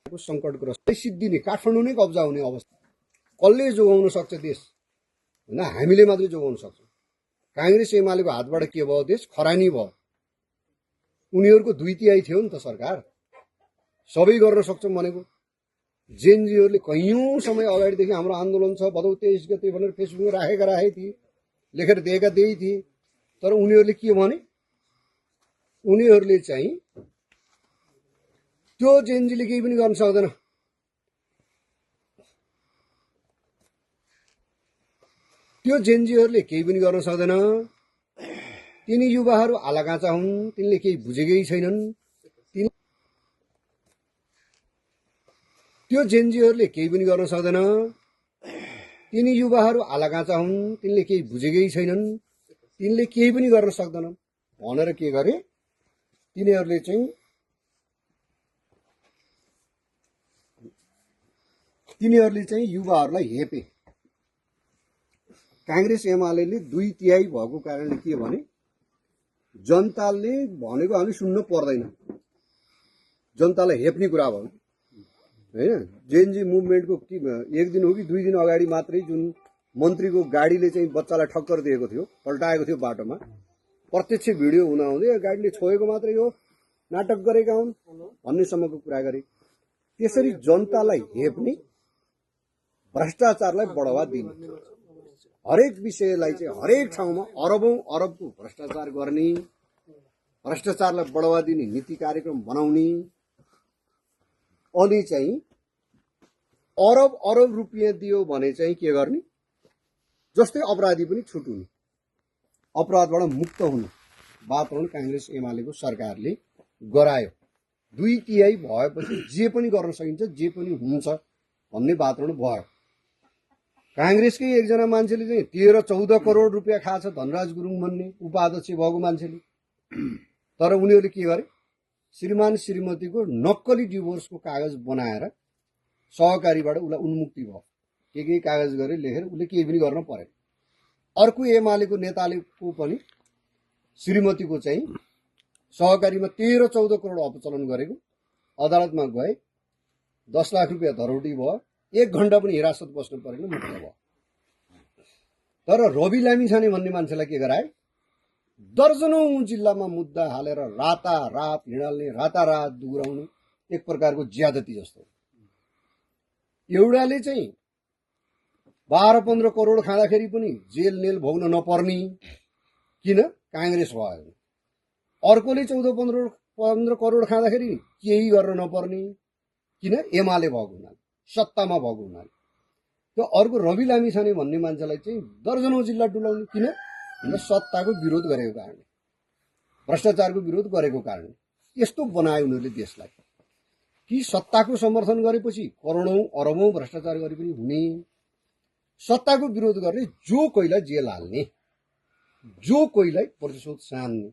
सङ्कटग्रस्त सिद्धिने काठमाडौँ नै कब्जा हुने अवस्था कसले जोगाउन सक्छ देश होइन हामीले मात्रै जोगाउन सक्छौँ काङ्ग्रेस एमालेको हातबाट के भयो देश खरानी भयो उनीहरूको 2/3 थियो नि त सरकार सबै गर्न सक्छौँ भनेको जेएनजीहरूले कैयौँ समय अगाडिदेखि हाम्रो आन्दोलन छ भदौ 23 गते भनेर फेसबुकमा राखे थिए लेखेर दिएका त्यही थिए तर उनीहरूले के भने उनीहरूले चाहिँ त्यो जेएनजीले केही पनि गर्न सक्दैन त्यो जेएनजीहरूले केही पनि गर्न सक्दैन तिनी युवाहरू आलाकाँचा हुन् तिनले केही बुझेकै छैनन् त्यो जेएनजीहरूले केही पनि गर्न सक्दैन तिनी युवाहरू आलाकाँचा हुन् तिनले केही बुझेकै छैनन् तिनले केही पनि गर्न सक्दैनन् भनेर के गरे तिनीहरूले चाहिँ युवाहरूलाई हेपे काङ्ग्रेस एमालेले 2/3 भएको कारणले के भने जनताले भनेको हामी सुन्न पर्दैन जनतालाई हेप्ने कुरा भयो हैन जेएनजी मुभमेन्टको एक दिन हो कि 2 दिन अगाडि मात्रै जुन मन्त्रीको गाडीले चाहिँ बच्चालाई ठक्कर दिएको थियो पल्टाएको थियो बाटोमा प्रत्यक्ष भिडियो हुन आउँदै गाडीले छोएको मात्रै हो नाटक गरेका हुन् भन्नेसम्मको कुरा गरे त्यसरी जनतालाई हेप्ने भ्रष्टाचारलाई बढावा दिने हरेक विषयलाई चाहिँ हरेक ठाउँमा अरबौं अरबको भ्रष्टाचार गर्ने भ्रष्टाचारलाई बढावा दिने नीति कार्यक्रम बनाउने अनि चाहिँ अरब अरब रुपियाँ दियो भने चाहिँ के गर्ने जस्तै अपराधी पनि छुटुने अपराधबाट मुक्त हुने वातावरण काङ्ग्रेस एमालेको सरकारले गरायो 2/3 भएपछि जे पनि गर्न सकिन्छ जे पनि हुन्छ भन्ने वातावरण भयो काङ्ग्रेसकै एकजना मान्छेले चाहिँ 13-14 करोड रुपियाँ खाछ धनराज गुरुङ भन्ने उपाध्यक्ष भएको मान्छेले तर उनीहरूले के गरे श्रीमान श्रीमतीको नक्कली डिभोर्सको कागज बनाएर सहकारीबाट उसलाई उन्मुक्ति भयो के कागज गरे लेखेर उसले केही पनि गर्न परेन अर्को एमालेको नेताले पनि श्रीमतीको चाहिँ सहकारीमा 13-14 करोड अपचलन गरेको अदालतमा गए 10 लाख रुपियाँ धरोटी भयो 1 घण्टा पनि हिरासत बस्नु परेन मुक्त भयो तर रवि लामिछाने भन्ने मान्छेलाई के गराए दर्जनौं जिल्लामा मुद्दा हालेर रातारात हिँडाल्ने रातारात दुराउने एक प्रकारको ज्यादती जस्तो एउटाले चाहिँ 12-15 करोड खाँदाखेरि पनि जेल नेल भोग्न नपर्ने किन काङ्ग्रेस भयो अर्कोले 14-15 करोड खाँदाखेरि केही गर्न नपर्ने किन एमाले भएको हुनाले सत्तामा भएको हुनाले त्यो अर्को रवि लामिछाने भन्ने मान्छेलाई चाहिँ दर्जनौं जिल्ला डुलाउने किन सत्ताको विरोध गरेको कारणले भ्रष्टाचारको विरोध गरेको कारणले यस्तो बनायो उनीहरूले देशलाई कि सत्ताको समर्थन गरेपछि करोडौं अरबौं भ्रष्टाचार गरे पनि हुने सत्ताको विरोध गर्ने जो कोहीलाई जेल हाल्ने जो कोहीलाई प्रतिशोध सान्ने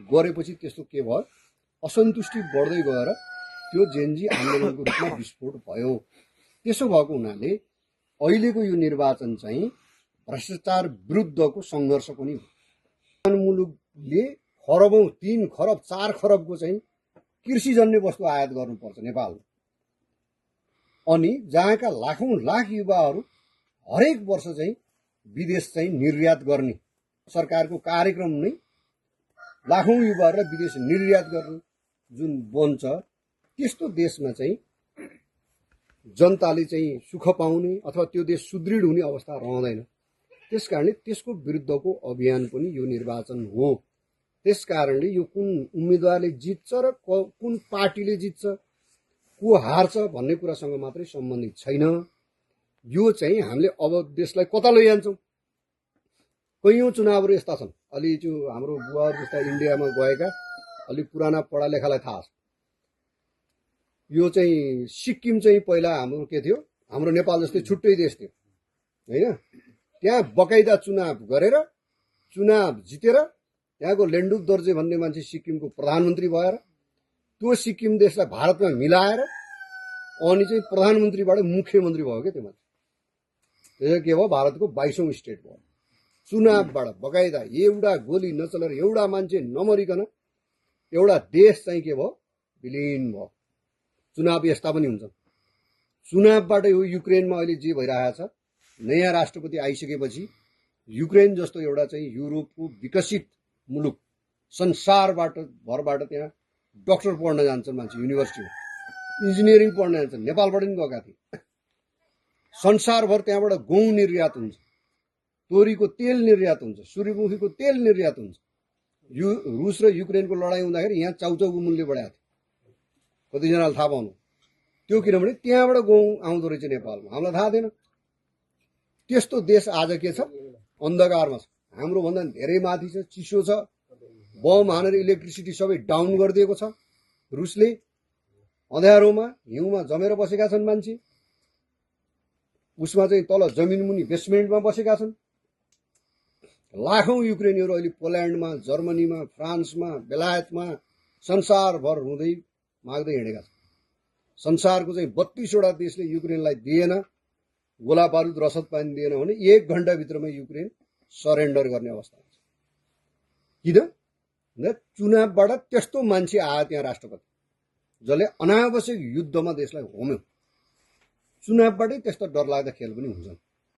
गरेपछि त्यस्तो के भयो असन्तुष्टि बढ्दै गएर त्यो जेएनजी आन्दोलनको रूपमा विस्फोट भयो त्यसो भएको हुनाले अहिलेको यो निर्वाचन चाहिँ भ्रष्टाचार विरुद्धको सङ्घर्ष पनि हो मुलुकले खरबौं 3 खरब 4 खरबको चाहिँ कृषिजन्य वस्तु आयात गर्नुपर्छ नेपालमा अनि जहाँका लाखौं लाख युवाहरू हरेक वर्ष चाहिँ विदेश चाहिँ निर्यात गर्ने सरकारको कार्यक्रम नै लाखौं युवाहरूलाई विदेश निर्यात गर्ने जुन बन्छ त्यस्तो देशमा चाहिँ जनताले चाहिँ सुख पाउने अथवा त्यो देश सुदृढ हुने अवस्था रहँदैन त्यसकारणले त्यसको विरुद्धको अभियान पनि यो निर्वाचन हो त्यसकारणले यो कुन उम्मेदवारले जित्छ र कुन पार्टीले जित्छ को हार्छ भन्ने कुरासँग मात्रै सम्बन्धित छैन यो चाहिँ हामीले अब देशलाई कता लैजान्छौँ कैयौं चुनावहरू यस्ता छन् अलि जो हाम्रो बुवाहरू जस्ता इन्डियामा गएका अलि पुराना पढालेखालाई थाहा छ यो चाहिँ सिक्किम चाहिँ पहिला हाम्रो के थियो हाम्रो नेपाल जस्तै छुट्टै देश थियो हैन त्यहाँ बकाइदा चुनाव गरेर चुनाव जितेर त्यहाँको लेन्डुप दोर्जे भन्ने मान्छे सिक्किमको प्रधानमन्त्री भएर त्यो सिक्किम देशलाई भारतमा मिलाएर अनि चाहिँ प्रधानमन्त्रीबाट मुख्यमन्त्री भयो के त्यो मान्छे त्यो के भयो भारतको 22औं स्टेट भयो चुनावबाट बकाइदा एउटा गोली नचलेर एउटा मान्छे नमरिकन एउटा देश चाहिँ के भयो विलीन भयो चुनाव यस्ता पनि हुन्छन्। चुनावबाटै हो युक्रेनमा अहिले जे भइरहेको छ। नयाँ राष्ट्रपति आइसकेपछि युक्रेन जस्तो एउटा चाहिँ युरोपको विकसित मुलुक संसारबाट भरबाट त्यहाँ डक्टर पढ्न जान्छन् मान्छे, युनिभर्सिटीमा इन्जिनियरिङ पढ्न जान्छन्। नेपालबाट पनि गएका थिए। संसारभर त्यहाँबाट गहुँ निर्यात हुन्छ, तोरीको तेल निर्यात हुन्छ, सूर्यमुखीको तेल निर्यात हुन्छ। रुस र युक्रेनको लडाइँ हुँदाखेरि यहाँ चाउचाउको मूल्य बढाएको थियो। कतिजनालाई थाहा पाउनु त्यो, किनभने त्यहाँबाट गहुँ आउँदो रहेछ नेपालमा, हामीलाई थाहा थिएन। त्यस्तो देश आज के छ? अन्धकारमा छ। हाम्रो भन्दा धेरै माथि छ, चिसो छ। बम हानेर इलेक्ट्रिसिटी सबै डाउन गरिदिएको छ रुसले। अँध्यारोमा हिउँमा जमेर बसेका छन् मान्छे। उसमा चाहिँ तल जमिन मुनि बेसमेन्टमा बसेका छन्। लाखौं युक्रेनीहरू अहिले पोल्यान्डमा, जर्मनीमा, फ्रान्समा, बेलायतमा संसारभर हुँदै माग्दै हिँडेका छन्। संसारको चाहिँ 32 वटा देशले युक्रेनलाई दिएन, गोला बारुद रसद पानी दिएन भने 1 घण्टाभित्रमा युक्रेन सरेन्डर गर्ने अवस्था हुन्छ। किन? चुनावबाट त्यस्तो मान्छे आयो त्यहाँ राष्ट्रपति, जसले अनावश्यक युद्धमा देशलाई होम्यो। चुनावबाटै त्यस्तो डरलाग्दा खेल पनि हुन्छन्।